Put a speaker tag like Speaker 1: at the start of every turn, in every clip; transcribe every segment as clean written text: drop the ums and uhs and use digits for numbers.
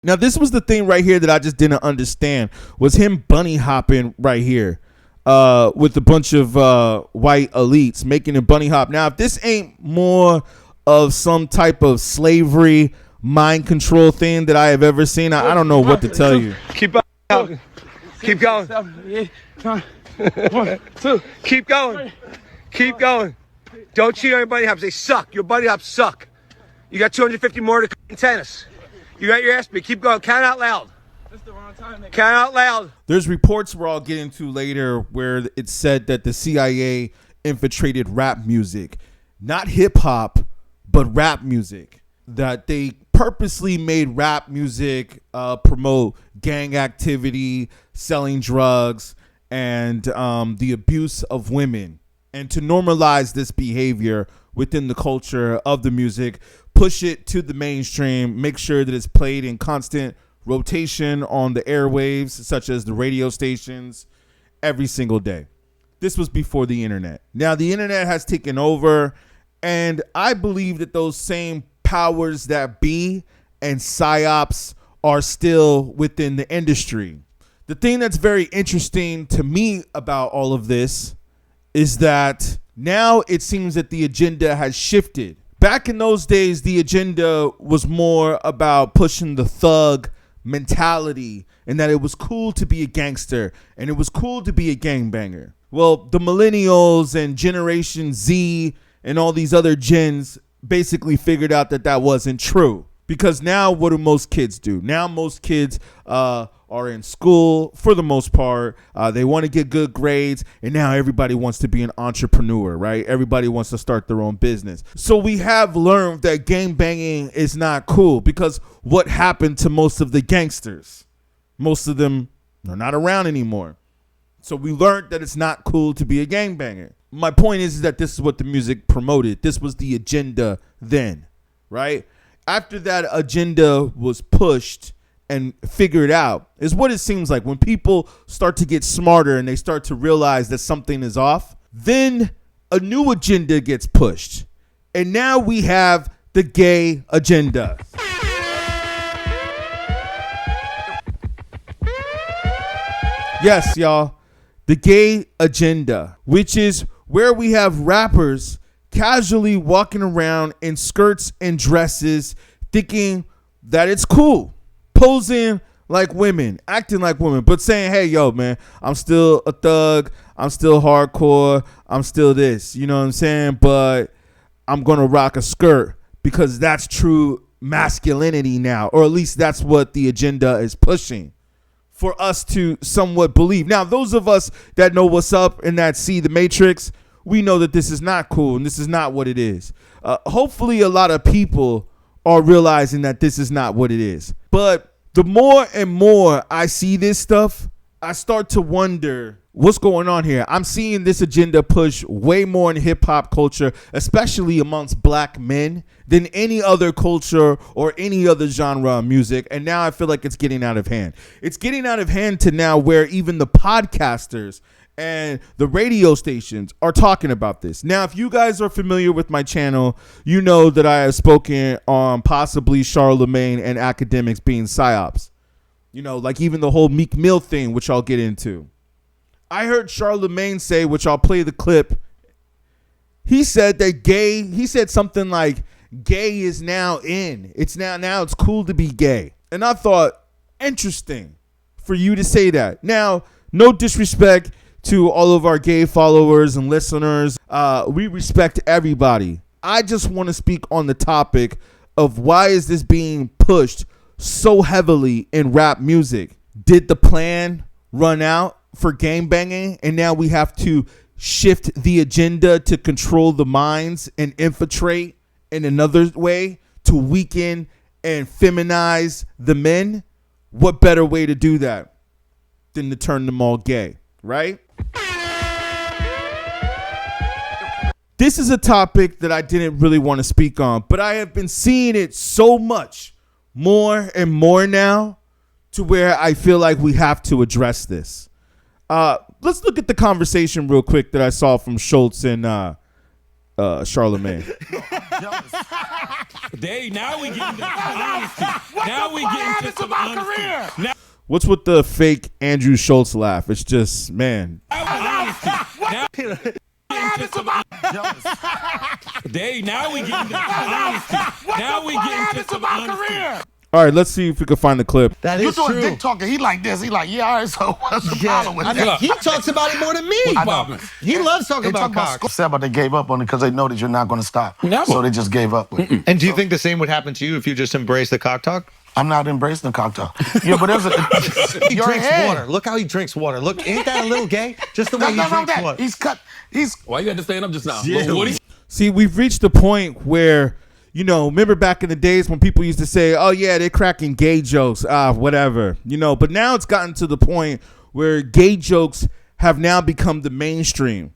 Speaker 1: Now, this was the thing right here that I just didn't understand, was him bunny hopping right here with a bunch of white elites making a bunny hop. Now, if this ain't more of some type of slavery mind control thing that I have ever seen, I don't know what to tell you.
Speaker 2: Keep up. Keep going. 1, 2. Keep going. Keep going. Don't cheat on your bunny hops. They suck. Your bunny hops suck. You got 250 more to in tennis. You got your ass beat. Keep going. Count out loud. That's the wrong time. Count out loud.
Speaker 1: There's reports where I'll get into later where it said that the CIA infiltrated rap music, not hip hop, but rap music. That they purposely made rap music promote gang activity, selling drugs, and the abuse of women. And to normalize this behavior within the culture of the music, push it to the mainstream, make sure that it's played in constant rotation on the airwaves, such as the radio stations, every single day. This was before the internet. Now the internet has taken over, and I believe that those same powers that be and psyops are still within the industry. The thing that's very interesting to me about all of this is that now it seems that the agenda has shifted. Back in those days, the agenda was more about pushing the thug mentality and that it was cool to be a gangster and it was cool to be a gangbanger. Well, the millennials and Generation Z and all these other gens basically figured out that that wasn't true. Because now what do most kids do? Now most kids are in school for the most part. They want to get good grades. And now everybody wants to be an entrepreneur, right? Everybody wants to start their own business. So we have learned that gang banging is not cool because what happened to most of the gangsters? Most of them are not around anymore. So we learned that it's not cool to be a gangbanger. My point is that this is what the music promoted. This was the agenda then, right? After that agenda was pushed and figured out, is what it seems like when people start to get smarter and they start to realize that something is off, then a new agenda gets pushed. And now we have the gay agenda. Yes, y'all. The gay agenda, which is where we have rappers casually walking around in skirts and dresses thinking that it's cool, posing like women, acting like women, but saying, hey, yo, man, I'm still a thug. I'm still hardcore. I'm still this, you know what I'm saying? But I'm going to rock a skirt because that's true masculinity now, or at least that's what the agenda is pushing for us to somewhat believe. Now, those of us that know what's up and that see the Matrix, we know that this is not cool and this is not what it is. Hopefully a lot of people are realizing that this is not what it is. But the more and more I see this stuff, I start to wonder what's going on here. I'm seeing this agenda push way more in hip hop culture, especially amongst black men, than any other culture or any other genre of music. And now I feel like it's getting out of hand. It's getting out of hand to now where even the podcasters and the radio stations are talking about this. Now, if you guys are familiar with my channel, you know that I have spoken on possibly Charlemagne and academics being psyops. You know, like even the whole Meek Mill thing, which I'll get into. I heard Charlemagne say, which I'll play the clip. He said that he said something like, gay is now in. It's now it's cool to be gay. And I thought, interesting for you to say that. Now, no disrespect to all of our gay followers and listeners. We respect everybody. I just want to speak on the topic of why is this being pushed so heavily in rap music? Did the plan run out for gangbanging and now we have to shift the agenda to control the minds and infiltrate in another way to weaken and feminize the men? What better way to do that than to turn them all gay, right? This is a topic that I didn't really want to speak on, but I have been seeing it so much more and more now to where I feel like we have to address this. Let's look at the conversation real quick that I saw from Schultz and Charlemagne.
Speaker 3: Now we get into some honesty. Now we get into some honesty. Now,
Speaker 1: What's with the fake Andrew Schultz laugh? It's just, man.
Speaker 3: honesty. Now we get into some honesty. Now we get into some honesty. Now we get into some honesty.
Speaker 1: All right, let's see if we can find the clip.
Speaker 4: That
Speaker 5: You
Speaker 4: is
Speaker 5: doing
Speaker 4: true.
Speaker 5: dick talking? He like this. He like, yeah, all right. So what's the problem with
Speaker 4: I
Speaker 5: that?
Speaker 4: mean, he talks about it more than me.
Speaker 5: I know.
Speaker 4: He loves talking
Speaker 5: They
Speaker 4: about
Speaker 5: talk
Speaker 4: cock.
Speaker 5: about but they gave up on it because they know that you're not going to stop.
Speaker 3: Never.
Speaker 5: So they just gave up with it.
Speaker 4: And do you think the same would happen to you if you just embraced the cock talk?
Speaker 5: I'm not embracing the cocktail. Yeah, but there's a
Speaker 4: He
Speaker 5: your
Speaker 4: drinks
Speaker 5: head.
Speaker 4: water. Look how he drinks water. Look, ain't that a little gay? Just the way
Speaker 5: Nothing
Speaker 4: he
Speaker 5: wrong with
Speaker 4: drinks
Speaker 5: that.
Speaker 4: water.
Speaker 5: He's cut. He's
Speaker 3: Why you got to stand up just now?
Speaker 4: Yeah.
Speaker 3: What do you?
Speaker 1: See, we've reached the point where, you know, remember back in the days when people used to say, oh, yeah, they're cracking gay jokes, whatever, you know, but now it's gotten to the point where gay jokes have now become the mainstream,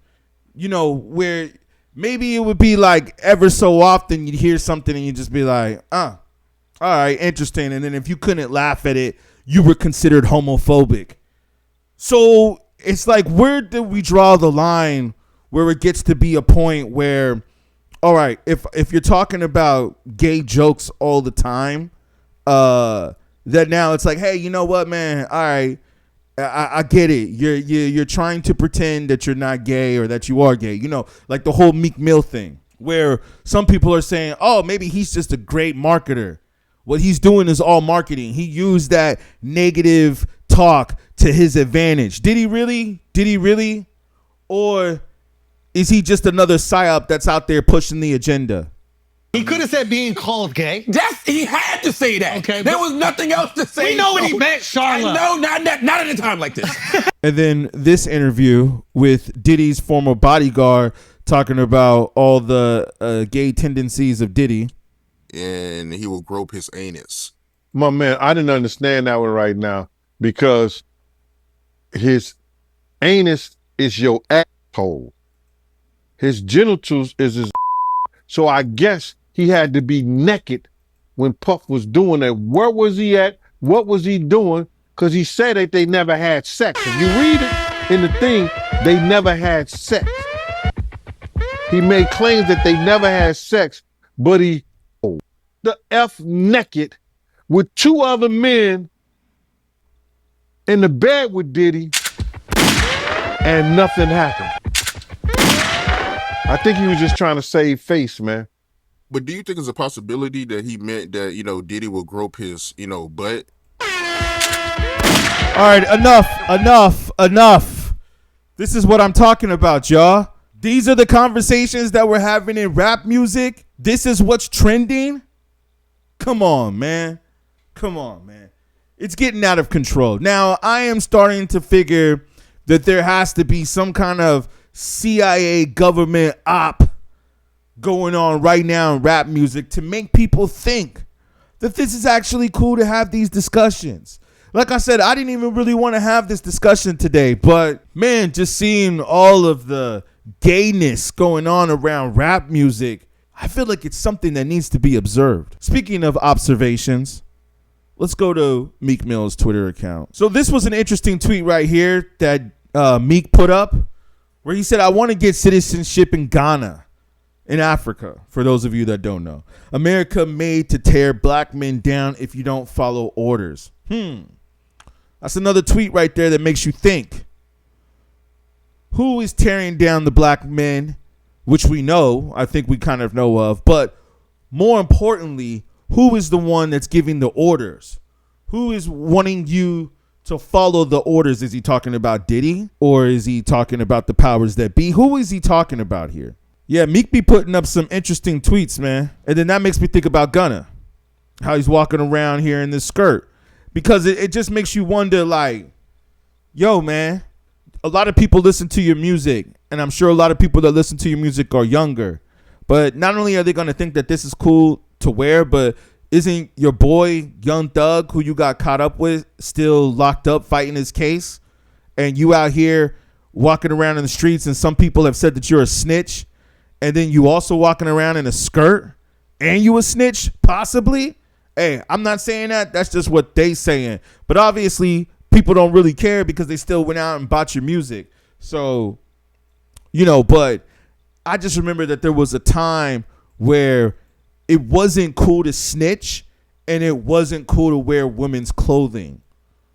Speaker 1: you know, where maybe it would be like ever so often you'd hear something and you'd just be like, all right, interesting. And then if you couldn't laugh at it, you were considered homophobic. So it's like, where do we draw the line where it gets to be a point where, all right, if you're talking about gay jokes all the time, that now it's like, hey, you know what, man? All right, I get it. You're trying to pretend that you're not gay or that you are gay. You know, like the whole Meek Mill thing, where some people are saying, oh, maybe he's just a great marketer. What he's doing is all marketing. He used that negative talk to his advantage. Did he really? Did he really? Or is he just another psyop that's out there pushing the agenda?
Speaker 4: He could have said being called gay.
Speaker 3: He had to say that.
Speaker 4: Okay,
Speaker 3: there
Speaker 4: but
Speaker 3: was nothing else to say.
Speaker 4: We know what he meant, Charlotte.
Speaker 3: No, not at a time like this.
Speaker 1: And then this interview with Diddy's former bodyguard talking about all the gay tendencies of Diddy.
Speaker 6: And he will grope his anus.
Speaker 7: My man, I didn't understand that one right now because his anus is your asshole. His genitals is his. So I guess he had to be naked when Puff was doing that. Where was he at? What was he doing? Because he said that they never had sex. If you read it in the thing, they never had sex. He made claims that they never had sex, but he the F naked with two other men in the bed with Diddy and nothing happened. I think he was just trying to save face, man.
Speaker 6: But do you think it's a possibility that he meant that, Diddy will grope his, butt?
Speaker 1: All right, enough. This is what I'm talking about, y'all. These are the conversations that we're having in rap music. This is what's trending. Come on, man. It's getting out of control. Now, I am starting to figure that there has to be some kind of CIA government op going on right now in rap music to make people think that this is actually cool to have these discussions. Like I said, I didn't even really want to have this discussion today, but man, just seeing all of the gayness going on around rap music, I feel like it's something that needs to be observed. Speaking of observations, let's go to Meek Mill's Twitter account. So this was an interesting tweet right here that Meek put up where he said, I want to get citizenship in Ghana, in Africa, for those of you that don't know. America made to tear black men down if you don't follow orders. That's another tweet right there that makes you think. Who is tearing down the black men, which we know, I think we kind of know of, but more importantly, who is the one that's giving the orders? Who is wanting you to follow the orders? Is he talking about Diddy, or is he talking about the powers that be? Who is he talking about here? Yeah, Meek be putting up some interesting tweets, man. And then that makes me think about Gunna, how he's walking around here in this skirt. Because it just makes you wonder, like, yo, man, a lot of people listen to your music, and I'm sure a lot of people that listen to your music are younger. But not only are they going to think that this is cool to wear, but isn't your boy, Young Thug, who you got caught up with, still locked up fighting his case? And you out here walking around in the streets, and some people have said that you're a snitch, and then you also walking around in a skirt, and you a snitch, possibly? Hey, I'm not saying that. That's just what they saying. But obviously, people don't really care because they still went out and bought your music. So, but I just remember that there was a time where it wasn't cool to snitch and it wasn't cool to wear women's clothing.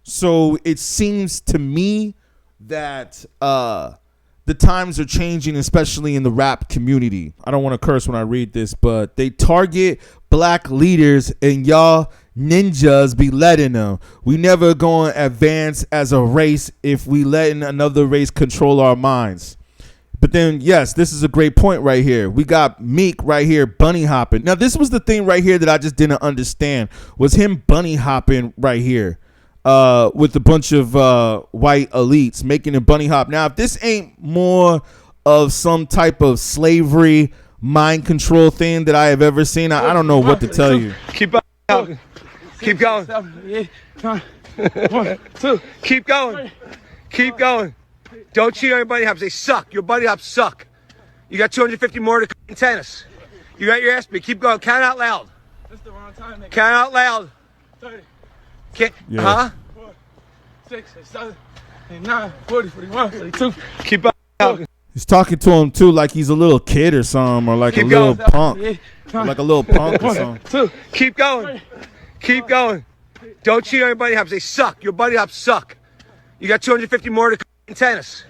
Speaker 1: So it seems to me that the times are changing, especially in the rap community. I don't want to curse when I read this, but they target black leaders and y'all ninjas be letting them. We never going to advance as a race if we letting another race control our minds. But then, yes, this is a great point right here. We got Meek right here bunny hopping. Now, this was the thing right here that I just didn't understand, was him bunny hopping right here with a bunch of white elites making a bunny hop. Now, if this ain't more of some type of slavery mind control thing that I have ever seen, I don't know what to tell you.
Speaker 2: Keep up. Keep going. 1, 2. Keep going. Keep going. Don't cheat on your bunny hops. They suck. Your bunny hops suck. You got 250 more to in tennis. You got your ass beat. Keep going. Count out loud.
Speaker 3: That's the wrong time. Nigga.
Speaker 2: Count out loud.
Speaker 3: 30,
Speaker 2: Can't,
Speaker 1: Yeah.
Speaker 2: Huh?
Speaker 3: 4, 6, 7, 8, 9, 40, 41, 42.
Speaker 2: Keep up.
Speaker 1: He's talking to him too like he's a little kid or something, or like
Speaker 2: Keep
Speaker 1: a little
Speaker 2: going.
Speaker 1: punk, or like a little punk or
Speaker 2: 1,
Speaker 1: something.
Speaker 2: 2. Keep going. Keep going. Don't cheat on your bunny hops. They suck. Your bunny hops suck. You got 250 more to in tennis.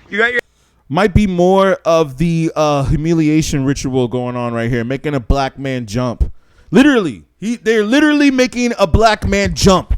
Speaker 2: You got your
Speaker 1: Might be more of the humiliation ritual going on right here, making a black man jump. Literally, they're literally making a black man jump.